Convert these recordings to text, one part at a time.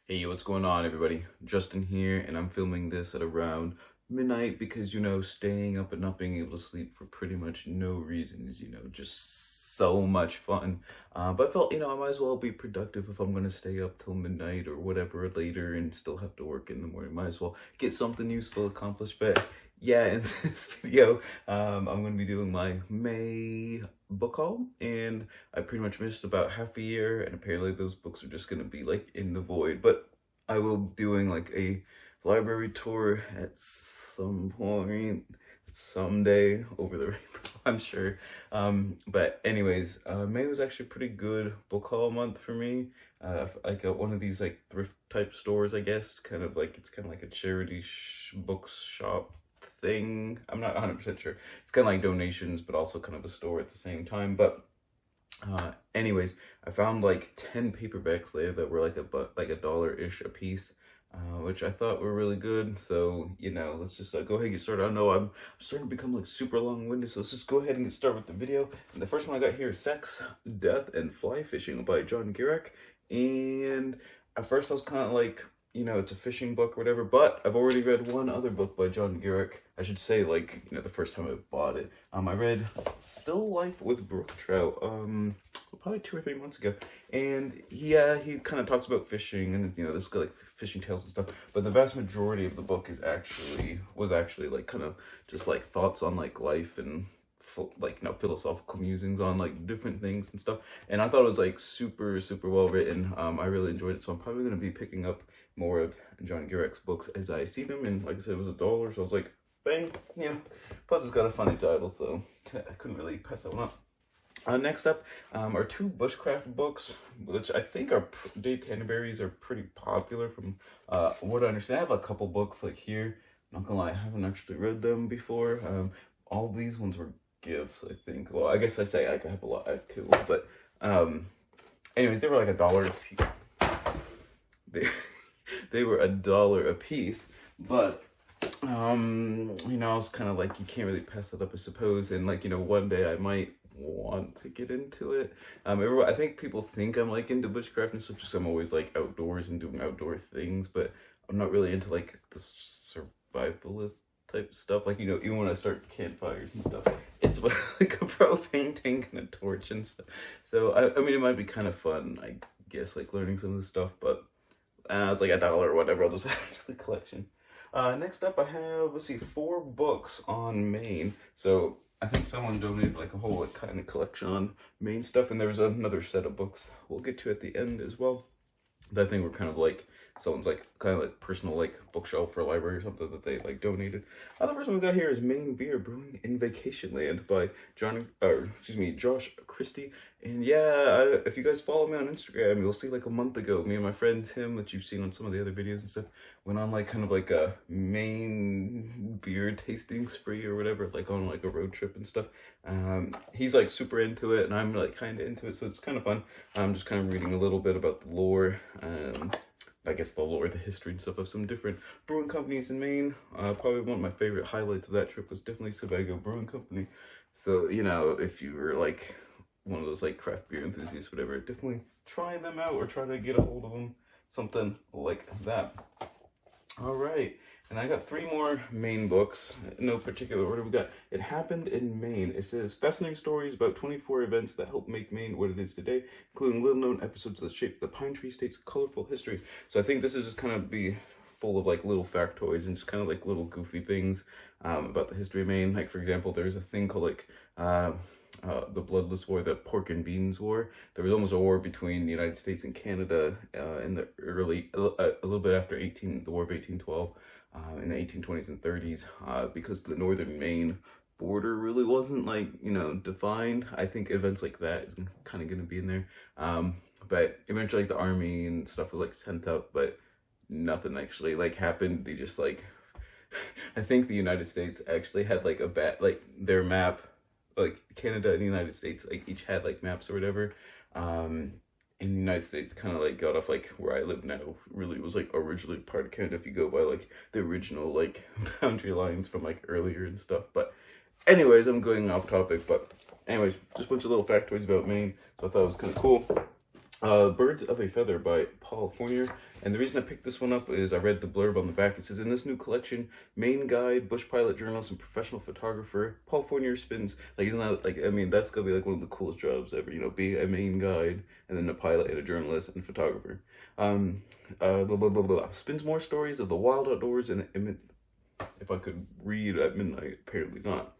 Hey, what's going on, everybody? Justin here, and I'm filming this at around midnight because, staying up and not being able to sleep for pretty much no reason is, just so much fun. But I felt, I might as well be productive if I'm going to stay up till midnight or whatever later and still have to work in the morning. Might as well get something useful accomplished. But yeah, in this video, I'm going to be doing my May book haul, and I pretty much missed about half a year, and apparently those books are just going to be like in the void. But I will be doing like a library tour at some point someday over the rainbow, I'm sure. But anyways, May was actually a pretty good book haul month for me. I got one of these like thrift type stores, I guess, it's kind of like a charity books shop thing. I'm not 100% sure. It's kind of like donations, but also kind of a store at the same time. But anyways, I found like 10 paperbacks there that were like a dollar-ish a piece, which I thought were really good. So, let's just go ahead and get started. I know I'm starting to become like super long-winded, so let's just go ahead and get started with the video. And the first one I got here is Sex, Death, and Fly Fishing by John Gierach. And at first I was kind of like, it's a fishing book or whatever, but I've already read one other book by John Gierach. I should say, the first time I bought it. I read Still Life with Brook Trout, probably 2 or 3 months ago. And yeah, he kind of talks about fishing and, this got like fishing tales and stuff. But the vast majority of the book was actually like kind of just like thoughts on like life and philosophical musings on like different things and stuff. And I thought it was like super well written. I really enjoyed it, so I'm probably going to be picking up more of John Gierach's books as I see them. And like I said, it was $1, so I was like, bang, plus it's got a funny title, so I couldn't really pass that one up. Next up are 2 bushcraft books, which I think are Dave Canterbury's are pretty popular from what I understand. I have a couple books like here. Not gonna lie, I haven't actually read them before. All these ones were gifts, I think. Well, I guess I say I have a lot. I have 2, but anyways, they were like $1 a piece. They were $1 a piece, but I was kind of like, you can't really pass that up, I suppose. And one day I might want to get into it. I think people think I'm like into bushcraft and stuff, because I'm always like outdoors and doing outdoor things, but I'm not really into like the survivalist type stuff. Even when I start campfires and stuff, it's like a propane tank and a torch and stuff. So I mean, it might be kind of fun, I guess, like learning some of this stuff, but it's like $1 or whatever. I'll just add to the collection. Next up, I have, let's see, 4 books on Maine. So I think someone donated like a whole kind of collection on Maine stuff, and there was another set of books we'll get to at the end as well. That thing were kind of like someone's like kind of like personal like bookshelf for a library or something that they like donated. The first one we got here is Maine Beer Brewing in Vacation Land by Josh Christie. And yeah, if you guys follow me on Instagram, you'll see like a month ago, me and my friend Tim, that you've seen on some of the other videos and stuff, went on like kind of like a Maine beer tasting spree or whatever, like on like a road trip and stuff. He's like super into it, and I'm like kind of into it, so it's kind of fun. I'm just kind of reading a little bit about the lore, I guess the lore, the history and stuff of some different brewing companies in Maine. Probably one of my favorite highlights of that trip was definitely Sebago Brewing Company. So, if you were like one of those like craft beer enthusiasts, whatever, definitely try them out or try to get a hold of them. Something like that. All right. And I got 3 more Maine books, no particular order. We got It Happened in Maine. It says fascinating stories about 24 events that helped make Maine what it is today, including little-known episodes that shaped the Pine Tree State's colorful history. So I think this is just kind of be full of like little factoids and just kind of like little goofy things about the history of Maine. Like, for example, there's a thing called like the Bloodless War, the Pork and Beans War. There was almost a war between the United States and Canada in the early, a little bit after the War of 1812. In the 1820s and 30s, because the northern Maine border really wasn't like, defined. I think events like that is kind of going to be in there. But eventually like the army and stuff was like sent out, but nothing actually like happened. They just like, I think the United States actually had like their map, like Canada and the United States, like each had like maps or whatever. In the United States kind of like got off like where I live now really was like originally part of Canada if you go by like the original like boundary lines from like earlier and stuff. But anyways, I'm going off topic, but anyways, just a bunch of little factoids about Maine, so I thought it was kind of cool. Birds of a Feather by Paul Fournier. And the reason I picked this one up is I read the blurb on the back. It says, in this new collection, Maine guide, bush pilot, journalist, and professional photographer, Paul Fournier spins, like, isn't that, like, I mean, that's gonna be like one of the coolest jobs ever, you know, be a Maine guide, and then a pilot, and a journalist, and a photographer. Blah, blah, blah, blah. Spins more stories of the wild outdoors and if I could read at midnight, apparently not.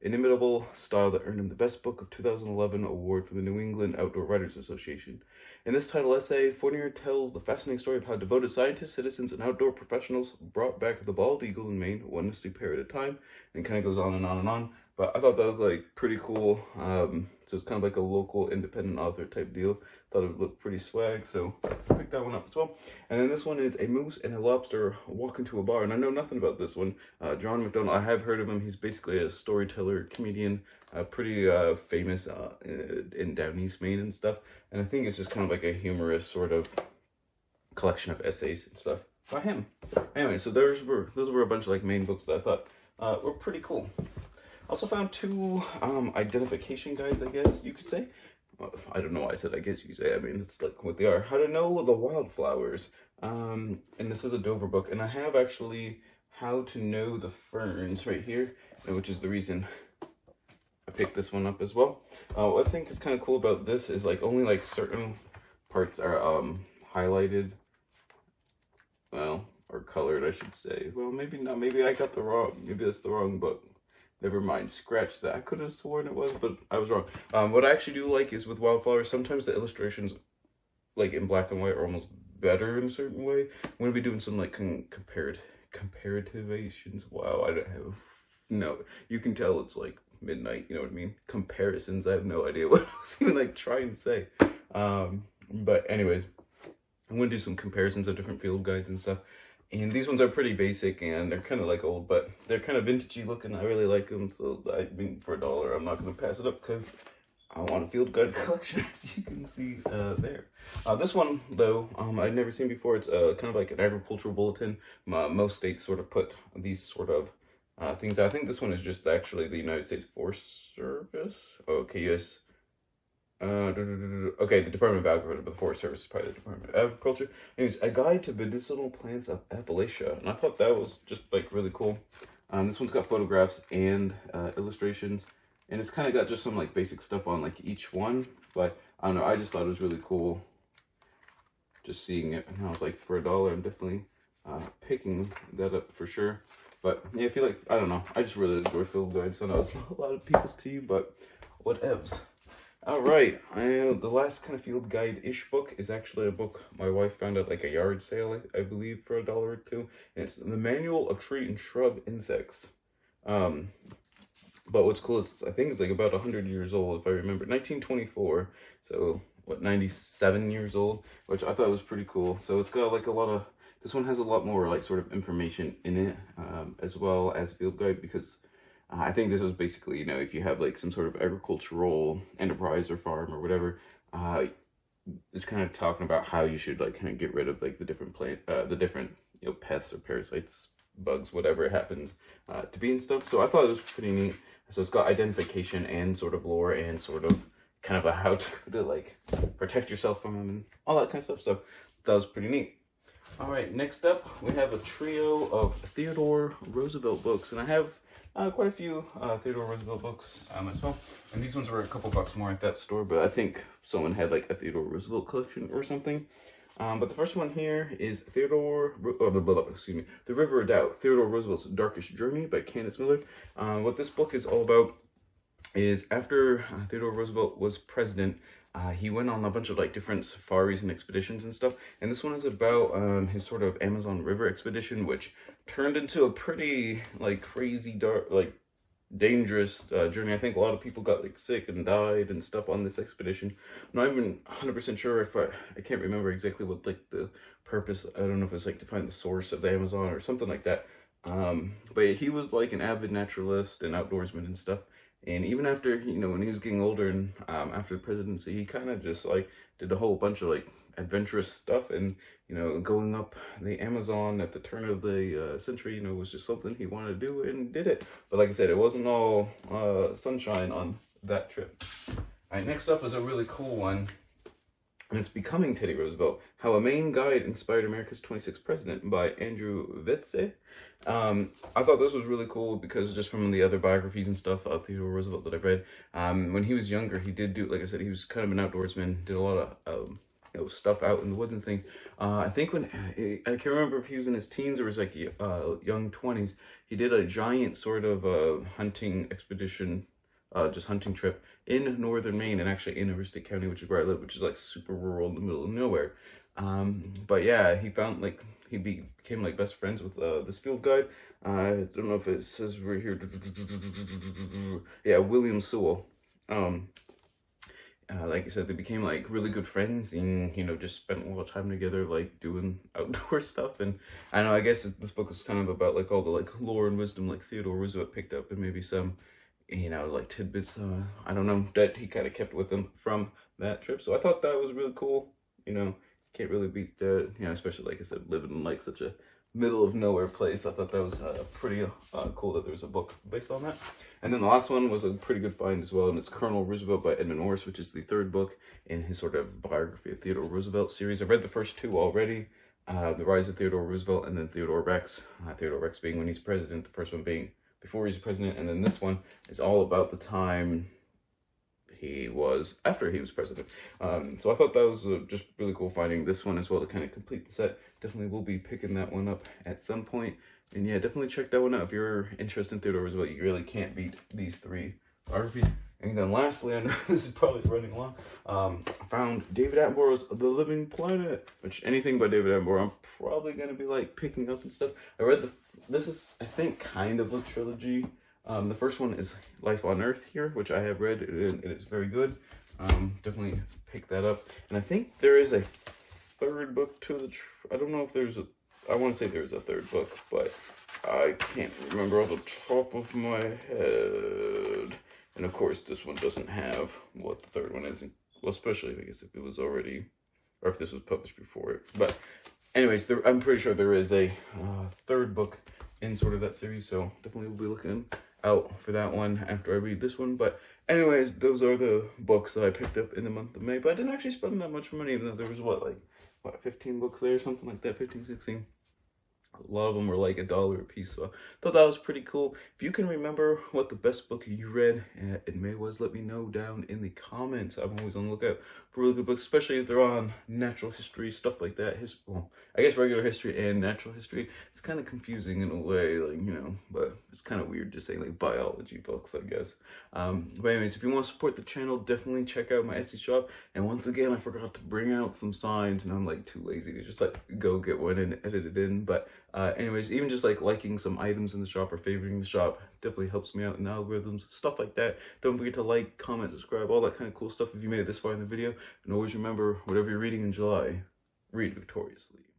Inimitable style that earned him the Best Book of 2011 award from the New England Outdoor Writers Association. In this title essay, Fournier tells the fascinating story of how devoted scientists, citizens, and outdoor professionals brought back the bald eagle in Maine, one misty pair at a time, and kind of goes on and on and on. But I thought that was like pretty cool. So it's kind of like a local independent author type deal. Thought it would look pretty swag, so I picked that one up as well. And then this one is A Moose and a Lobster Walk into a Bar, and I know nothing about this one. John McDonald, I have heard of him. He's basically a storyteller, comedian, pretty famous in down east Maine and stuff. And I think it's just kind of like a humorous sort of collection of essays and stuff by him. Anyway, so those were a bunch of like Maine books that I thought were pretty cool. Also found two identification guides, I guess you could say. Well, I don't know why I said I guess you could say. I mean, it's like what they are. How to Know the Wildflowers. And this is a Dover book. And I have actually How to Know the Ferns right here, which is the reason I picked this one up as well. What I think is kind of cool about this is like only like certain parts are highlighted. Well, or colored, I should say. Well, maybe not. Maybe I got the wrong. Maybe that's the wrong book. Never mind, scratch that. I could have sworn it was, but I was wrong. What I actually do like is with wildflowers, sometimes the illustrations, like in black and white, are almost better in a certain way. I'm going to be doing some like comparativations. Wow, I don't have, no, you can tell it's like midnight, you know what I mean? Comparisons, I have no idea what I was even like trying to say. But anyways, I'm going to do some comparisons of different field guides and stuff. And these ones are pretty basic, and they're kind of like old, but they're kind of vintagey looking. I really like them, so I mean, for $1, I'm not going to pass it up because I want a field guide collection, as you can see there. This one, though, I'd never seen before. It's kind of like an agricultural bulletin. Most states sort of put these sort of things out. I think this one is just actually the United States Forest Service. Okay, yes. Okay, the Department of Agriculture, but the Forest Service is probably the Department of Agriculture. Anyways, A Guide to Medicinal Plants of Appalachia. And I thought that was just like really cool. This one's got photographs and illustrations. And it's kind of got just some like basic stuff on like each one. But I don't know, I just thought it was really cool just seeing it. And I was like, for $1, I'm definitely picking that up for sure. But yeah, I feel like, I don't know, I just really enjoy field guides. I know it's not a lot of people's tea, but whatevs. All right, the last kind of field guide-ish book is actually a book my wife found at like a yard sale, I believe, for $1 or $2. And it's The Manual of Tree and Shrub Insects. But what's cool is I think it's like about 100 years old, if I remember. 1924, so what, 97 years old, which I thought was pretty cool. So it's got like a lot of, this one has a lot more like sort of information in it, as well as field guide, because I think this was basically, you know, if you have like some sort of agricultural enterprise or farm or whatever, it's kind of talking about how you should like kind of get rid of like the different you know, pests or parasites, bugs, whatever it happens to be and stuff. So I thought it was pretty neat. So it's got identification and sort of lore and sort of kind of a how to like protect yourself from them and all that kind of stuff. So that was pretty neat. All right, next up we have a trio of Theodore Roosevelt books, and I have quite a few Theodore Roosevelt books as well. And these ones were a couple bucks more at that store, but I think someone had like a Theodore Roosevelt collection or something. But the first one here is The River of Doubt, Theodore Roosevelt's Darkest Journey by Candice Miller. What this book is all about is after Theodore Roosevelt was president, he went on a bunch of like different safaris and expeditions and stuff. And this one is about his sort of Amazon River expedition, which turned into a pretty like crazy, dark, like dangerous journey. I think a lot of people got like sick and died and stuff on this expedition. I'm not even 100% sure if I can't remember exactly what like the purpose. I don't know if it's like to find the source of the Amazon or something like that. But he was like an avid naturalist and outdoorsman and stuff. And even after, you know, when he was getting older and after the presidency, he kind of just like did a whole bunch of like adventurous stuff. And, you know, going up the Amazon at the turn of the century, you know, was just something he wanted to do and did it. But like I said, it wasn't all sunshine on that trip. All right, next up is a really cool one. and it's Becoming Teddy Roosevelt, How a Maine Guide Inspired America's 26th President by Andrew Vitze. I thought this was really cool because just from the other biographies and stuff of Theodore Roosevelt that I read, when he was younger, he did do, like I said, he was kind of an outdoorsman, did a lot of stuff out in the woods and things. I think when, I can't remember if he was in his teens or his like young 20s, he did a giant sort of hunting expedition, just hunting trip in northern Maine, and actually in Aroostook County, which is where I live, which is like super rural in the middle of nowhere. But yeah, he found like he became like best friends with this field guide. I don't know if it says right here. Yeah, William Sewell. Like I said, they became like really good friends, and just spent a lot of time together, like doing outdoor stuff. And I know, I guess this book is kind of about like all the like lore and wisdom like Theodore Roosevelt picked up, and maybe some like tidbits, I don't know, that he kind of kept with him from that trip. So I thought that was really cool. Can't really beat that, especially like I said, living in like such a middle of nowhere place. I thought that was pretty cool that there was a book based on that. And then the last one was a pretty good find as well, and it's Colonel Roosevelt by Edmund Morris, which is the third book in his sort of biography of Theodore Roosevelt series. I've read the first two already, The Rise of Theodore Roosevelt and then Theodore Rex. Theodore Rex being when he's president, the first one being before he's president, and then this one is all about the time after he was president. So I thought that was just really cool finding this one as well to kind of complete the set. Definitely will be picking that one up at some point. And yeah, definitely check that one out if you're interested in Theodore Roosevelt. You really can't beat these three biographies. And then lastly, I know this is probably running long, I found David Attenborough's The Living Planet, which anything by David Attenborough I'm probably going to be like picking up and stuff. I read this is, I think, kind of a trilogy. The first one is Life on Earth here, which I have read, and it is very good. Definitely pick that up. And I think there is a third book to the, I don't know if there's I want to say there's a third book, but I can't remember off the top of my head. And of course, this one doesn't have what the third one is. Well, especially, I guess, if it was already, or if this was published before it. But anyways, I'm pretty sure there is a third book in sort of that series, so definitely will be looking out for that one after I read this one. But anyways, those are the books that I picked up in the month of May. But I didn't actually spend that much money, even though there was 15 books there, something like that, 15, 16. A lot of them were like $1 a piece, so I thought that was pretty cool. If you can remember what the best book you read in May was, let me know down in the comments. I'm always on the lookout for really good books, especially if they're on natural history, stuff like that. Well, I guess regular history and natural history. It's kind of confusing in a way, like, but it's kind of weird to say like biology books, I guess. But anyways, if you want to support the channel, definitely check out my Etsy shop. And once again, I forgot to bring out some signs, and I'm like too lazy to just like go get one and edit it in. But anyways, even just like liking some items in the shop or favoriting the shop definitely helps me out in the algorithms, stuff like that. Don't forget to like, comment, subscribe, all that kind of cool stuff if you made it this far in the video. And always remember, whatever you're reading in July, read victoriously.